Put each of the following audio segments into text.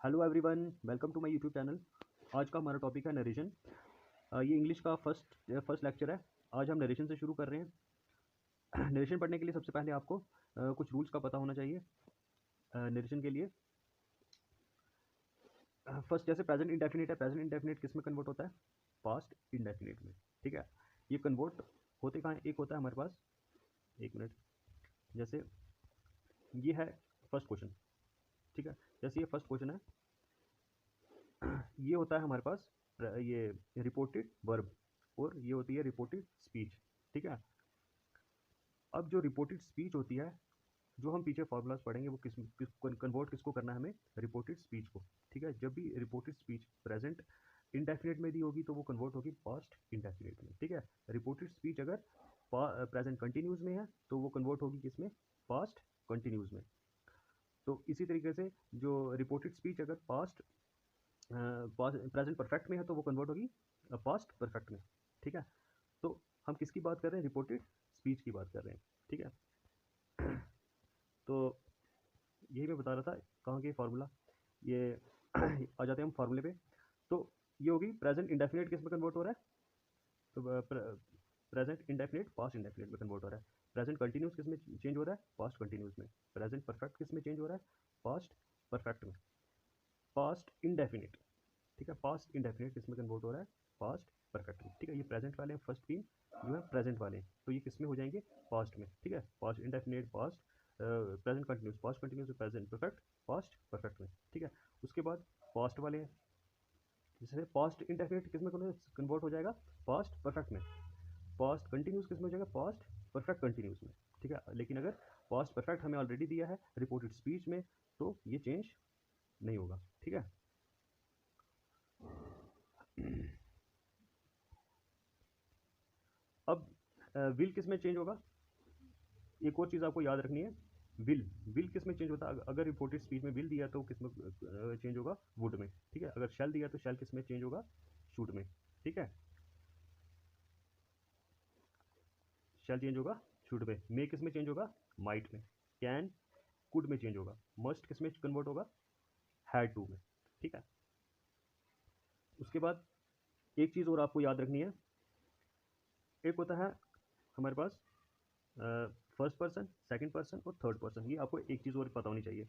Hello everyone, welcome to my YouTube channel. आज का हमारा टॉपिक है नरेशन। ये इंग्लिश का फर्स्ट लेक्चर है। आज हम नरेशन से शुरू कर रहे हैं। नरेशन पढ़ने के लिए सबसे पहले आपको कुछ रूल्स का पता होना चाहिए। नरेशन के लिए फर्स्ट, जैसे प्रेजेंट इंडेफिनिट है, प्रेजेंट इंडेफिनिट किस में कन्वर्ट होता है? पास्ट इंडेफिनिट में। ठीक है, ये कन्वर्ट होते कहाँ? एक होता है हमारे पास, एक मिनट, जैसे ये है फर्स्ट क्वेश्चन। ठीक है, जैसे ये फर्स्ट क्वेश्चन है, ये होता है हमारे पास ये रिपोर्टेड वर्ब और ये होती है रिपोर्टेड स्पीच। ठीक है, अब जो रिपोर्टेड स्पीच होती है, जो हम पीछे फॉर्मूलाज पढ़ेंगे, वो कन्वर्ट किसको करना है? हमें रिपोर्टेड स्पीच को। ठीक है, जब भी रिपोर्टेड स्पीच प्रेजेंट इंडेफिनिट में दी होगी तो वो कन्वर्ट होगी पास्ट इंडेफिनिट में। ठीक है, रिपोर्टेड स्पीच अगर प्रेजेंट कंटिन्यूस में है तो वो कन्वर्ट होगी किसमें? पास्ट कंटिन्यूस में। तो इसी तरीके से जो रिपोर्टेड स्पीच अगर प्रेजेंट परफेक्ट में है तो वो कन्वर्ट होगी पास्ट परफेक्ट में। ठीक है, तो हम किसकी बात कर रहे हैं? रिपोर्टेड स्पीच की बात कर रहे हैं। ठीक है, तो यही मैं बता रहा था, कहाँ के फार्मूला ये आ जाते हैं हम फार्मूले पे। तो ये होगी प्रेजेंट इंडेफिनिट किस में कन्वर्ट हो रहा है? तो प्रेजेंट इंडेफिनिट पास्ट इंडेफिनिट में कन्वर्ट हो रहा है। प्रेजेंट कंटिन्यूस किस में चेंज हो रहा है? पास्ट कंटिन्यूस में। प्रेजेंट परफेक्ट किस में चेंज हो रहा है? पास्ट परफेक्ट में। पास्ट इंडेफिनिट, ठीक है, पास्ट इंडेफिनिट किस में कन्वर्ट हो रहा है? पास्ट परफेक्ट में। ठीक है, ये प्रेजेंट वाले हैं, फर्स्ट तीन जो है प्रेजेंट वाले हैं, तो ये किस में हो जाएंगे? पास्ट में। ठीक है, past indefinite past, present continuous past continuous, present perfect past perfect में। ठीक है, उसके बाद पास्ट वाले हैं, जैसे पास्ट इंडेफिनिट किस में कन्वर्ट हो जाएगा? पास्ट परफेक्ट में। पास्ट कंटिन्यूस किस में हो जाएगा? पास्ट परफेक्ट कंटिन्यूस में। ठीक है, लेकिन अगर पास्ट परफेक्ट हमें ऑलरेडी दिया है रिपोर्टेड स्पीच में तो ये चेंज नहीं होगा। ठीक है, अब विल किस में चेंज होगा? एक और चीज़ आपको याद रखनी है, विल विल किस में चेंज होता है? अगर रिपोर्टेड स्पीच में विल दिया तो किस में चेंज होगा? वुड में। ठीक है, अगर शैल दिया तो शैल किस में चेंज होगा? शूड में। ठीक है, शैल चेंज होगा शूड में। मे किस में चेंज होगा? माइट में। कैन कुड में चेंज होगा। मस्ट किस में कन्वर्ट होगा? हैड टू में। ठीक है, उसके बाद एक चीज़ और आपको याद रखनी है, एक होता है हमारे पास फर्स्ट पर्सन, सेकंड पर्सन और थर्ड पर्सन। ये आपको एक चीज़ और पता होनी चाहिए।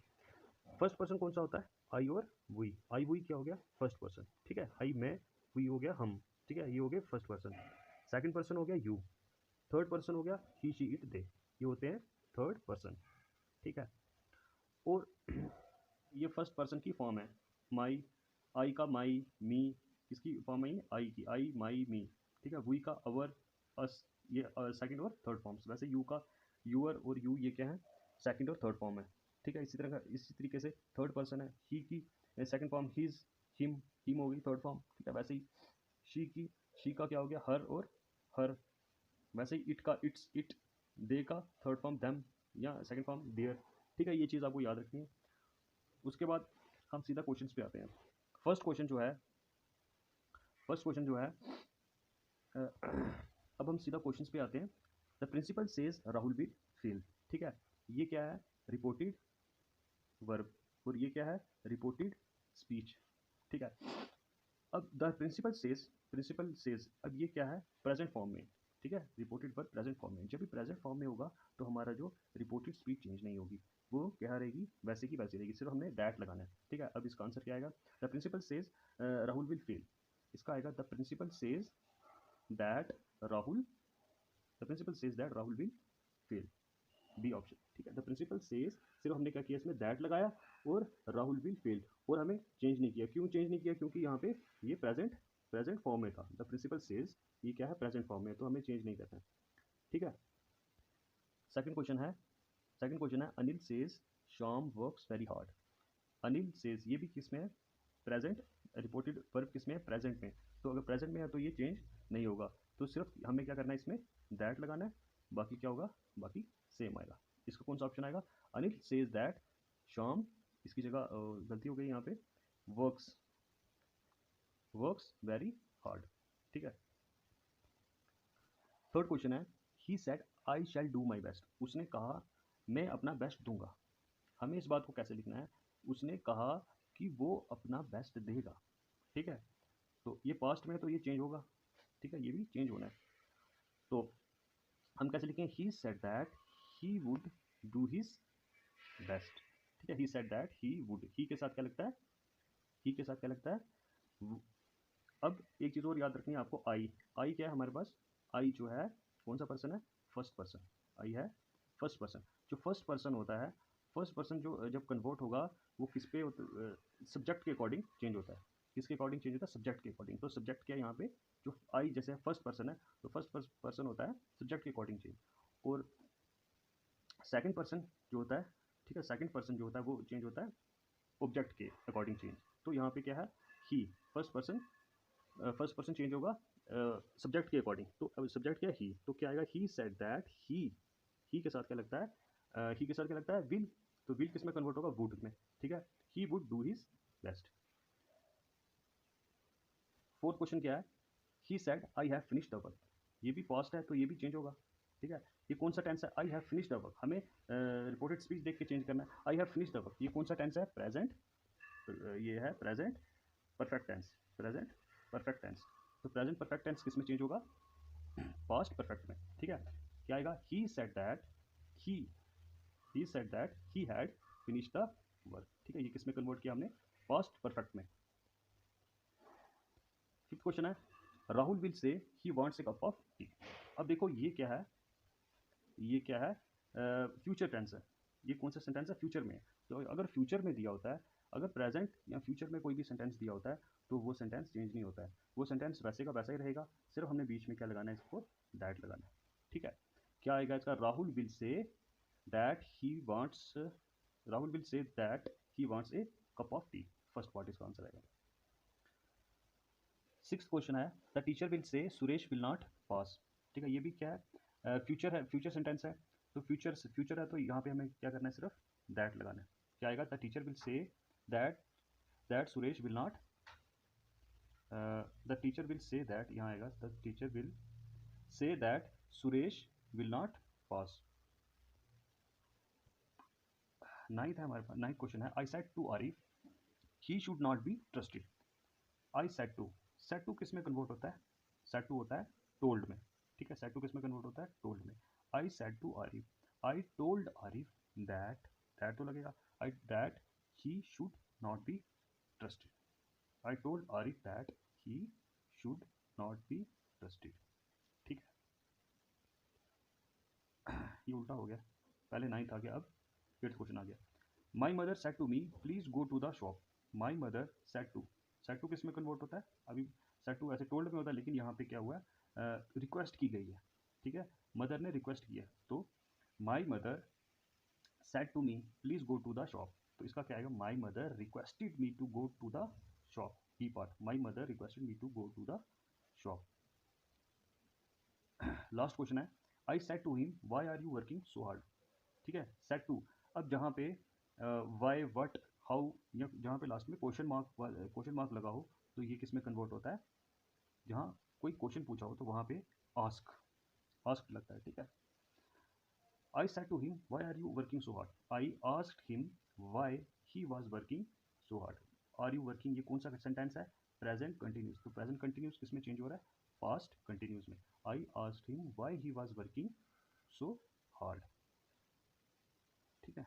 फर्स्ट पर्सन कौन सा होता है? आई और वी। आई वी क्या हो गया? First person. ठीक है, आई मैं, वी हो गया हम। ठीक है, ये हो गया फर्स्ट पर्सन। सेकंड पर्सन हो गया यू। थर्ड पर्सन हो गया ही शी इट दे। ये होते हैं थर्ड पर्सन। ठीक है, और ये फर्स्ट पर्सन की फॉर्म है। माई, आई का माई, मी किसकी फॉर्म है? आई की, आई माई मी। ठीक है, वी का अवर, अस, ये सेकंड और थर्ड फॉर्म्स। वैसे यू का यूअर और यू ये क्या है? सेकंड और थर्ड फॉर्म है। ठीक है, इसी तरह का, इसी तरीके से थर्ड पर्सन है ही की सेकंड फॉर्म हिज, हिम हो गई थर्ड फॉर्म। ठीक है, वैसे ही शी की, शी का क्या हो गया? हर और हर। वैसे ही इट का इट्स, इट। दे का थर्ड फॉर्म देम या सेकंड फॉर्म देयर। ठीक है, ये चीज़ आपको याद रखनी है। उसके बाद हम सीधा क्वेश्चंस पे आते हैं। फर्स्ट क्वेश्चन जो है, फर्स्ट क्वेश्चन जो है अब हम सीधा क्वेश्चंस पे आते हैं। The principal says Rahul will fail. ठीक है, ये क्या है? रिपोर्टेड वर्ब और ये क्या है? Reported speech. ठीक है, अब द प्रिंसिपल सेज, अब ये क्या है? प्रेजेंट फॉर्म में। ठीक है, रिपोर्टेड वर्ब प्रेजेंट फॉर्म में। जब भी प्रेजेंट फॉर्म में होगा तो हमारा जो रिपोर्टेड स्पीच चेंज नहीं होगी, वो क्या रहेगी? वैसे की वैसी रहेगी, सिर्फ हमने दैट लगाना है। ठीक है, अब इसका आंसर क्या आएगा? The principal says Rahul will fail. इसका आएगा the principal says that Rahul, the principal says that Rahul will fail. B option. ठीक है, द प्रिंसिपल सेज, सिर्फ हमने क्या किया? इसमें दैट लगाया और राहुल विल फेल, और हमें चेंज नहीं किया। क्यों चेंज नहीं किया? क्योंकि यहाँ पे ये प्रेजेंट फॉर्म में था। द प्रिंसिपल सेज, ये क्या है? प्रेजेंट फॉर्म में, तो हमें चेंज नहीं करना है। ठीक है, सेकंड क्वेश्चन है, सेकंड क्वेश्चन है Anil says Shyam works very hard. Anil says, ये भी किस में है? प्रेजेंट। रिपोर्टेड वर्ब किस में है? प्रेजेंट में। तो अगर प्रेजेंट में है तो ये चेंज नहीं होगा, तो सिर्फ हमें क्या करना है? इसमें दैट लगाना है, बाकी क्या होगा? बाकी सेम आएगा। इसका कौन सा ऑप्शन आएगा? अनिल सेज दैट श्याम, इसकी जगह गलती हो गई यहाँ पे, वर्क्स, वर्क्स वेरी हार्ड। ठीक है, थर्ड क्वेश्चन है he said I shall do my best. उसने कहा मैं अपना बेस्ट दूंगा। हमें इस बात को कैसे लिखना है? उसने कहा कि वो अपना बेस्ट देगा, ठीक है। तो ये पास्ट में है तो ये चेंज होगा, ठीक है, ये भी चेंज होना है। तो हम कैसे लिखें, he said that he would do his best, ठीक है। He said that he would, he के साथ क्या लगता है, ही के साथ क्या लगता है, अब एक चीज़ और याद रखनी है आपको, आई, आई क्या है हमारे पास, आई जो है कौन सा पर्सन है, फर्स्ट पर्सन, आई है फर्स्ट पर्सन। जो फर्स्ट पर्सन होता है, फर्स्ट पर्सन जो जब कन्वर्ट होगा वो किस पे, सब्जेक्ट के अकॉर्डिंग चेंज होता है, किसके अकॉर्डिंग चेंज होता है, सब्जेक्ट के अकॉर्डिंग। तो सब्जेक्ट क्या है यहाँ पे, जो आई जैसे फर्स्ट पर्सन है तो फर्स्ट पर्सन होता है सब्जेक्ट के अकॉर्डिंग चेंज, और सेकंड पर्सन जो होता है, ठीक है, सेकंड पर्सन जो होता है वो चेंज होता है ऑब्जेक्ट के अकॉर्डिंग चेंज। तो यहाँ पे क्या है, ही फर्स्ट पर्सन चेंज होगा सब्जेक्ट के अकॉर्डिंग। तो अब सब्जेक्ट क्या है, ही, तो क्या आएगा, ही सेड दैट ही के साथ क्या लगता है, ही के साथ क्या लगता है, विल, तो विल किस में कन्वर्ट होगा, वुड में, ठीक है। ही would do his best. Fourth question क्या है, he said I have finished the work, ये भी पास्ट है तो ये भी चेंज होगा, ठीक है। ये कौन सा टेंस है, I have finished the work, हमें रिपोर्टेड स्पीच देख के चेंज करना है। I have finished the work, ये कौन सा टेंस है, प्रेजेंट, ये है present perfect tense, present perfect tense. तो प्रेजेंट परफेक्ट टेंस किस में चेंज होगा, पास्ट परफेक्ट में, ठीक है। क्या आएगा, ही said that he said that he had finished the work, ठीक है। ये किस में कन्वर्ट किया हमने, पास्ट परफेक्ट में। फिफ्थ क्वेश्चन है, Rahul will say he wants A cup of T. अब देखो ये क्या है, ये क्या है, फ्यूचर टेंस है, ये कौन सा सेंटेंस है, फ्यूचर में। तो अगर फ्यूचर में दिया होता है, अगर प्रेजेंट या फ्यूचर में कोई भी सेंटेंस दिया होता है तो वो सेंटेंस चेंज नहीं होता है, वो सेंटेंस वैसे का वैसा ही रहेगा, सिर्फ हमने बीच में क्या लगाना है, इसको दैट लगाना है, ठीक है। क्या आएगा इसका, Rahul will say that he wants, Rahul will say that he wants A cup of T, first part इसका आंसर आएगा। सिक्स क्वेश्चन है, द टीचर विल से सुरेश विल नॉट पास, ठीक है। ये भी क्या है, फ्यूचर है, फ्यूचर सेंटेंस है, तो फ्यूचर है तो यहाँ पे हमें क्या करना है, सिर्फ दैट लगाना है। क्या आएगा, the teacher will say that that Suresh will not, the teacher will say that, यहाँ आएगा the teacher will say that Suresh will not pass. Ninth है हमारे पास, नाइन्थ क्वेश्चन है, I said to Arif he should not be trusted. I said to किस में convert होता है, सेड टू होता है टोल्ड में, ठीक है। सेड टू किस में कन्वर्ट होता है, told me. I said to Arif, I told Arif that तो लगेगा, I that he should not be trusted, I told Arif that he should not be trusted, ठीक है। ये उल्टा हो गया, पहले नाइन्थ आ गया, अब एट्थ क्वेश्चन आ गया। My mother said to me please go to the shop, my mother said to किस में कन्वर्ट होता है, अभी सेड टू ऐसे टोल्ड में होता है, लेकिन यहाँ पे क्या हुआ है, रिक्वेस्ट की गई है, ठीक है। मदर ने रिक्वेस्ट किया, तो my mother said to me please go to the shop, तो इसका क्या आएगा, my mother requested me to go to the shop, he part, my mother requested me to go to the shop. Last question है, I said to him why are you working so hard, ठीक है। Said to, अब जहाँ पे why what how, या जहाँ पे last में क्वेश्चन मार्क लगा हो तो ये किस में कन्वर्ट होता है, जहाँ कोई क्वेश्चन पूछा हो तो वहाँ पे आस्क लगता है, ठीक है। I said to him why are you working so hard, I asked him why he was working so hard. Are you working ये कौन सा सेंटेंस है, प्रेजेंट कंटिन्यूस, तो प्रेजेंट कंटिन्यूस किस में चेंज हो रहा है, पास्ट कंटिन्यूस में। I asked him why he was working so hard, ठीक है।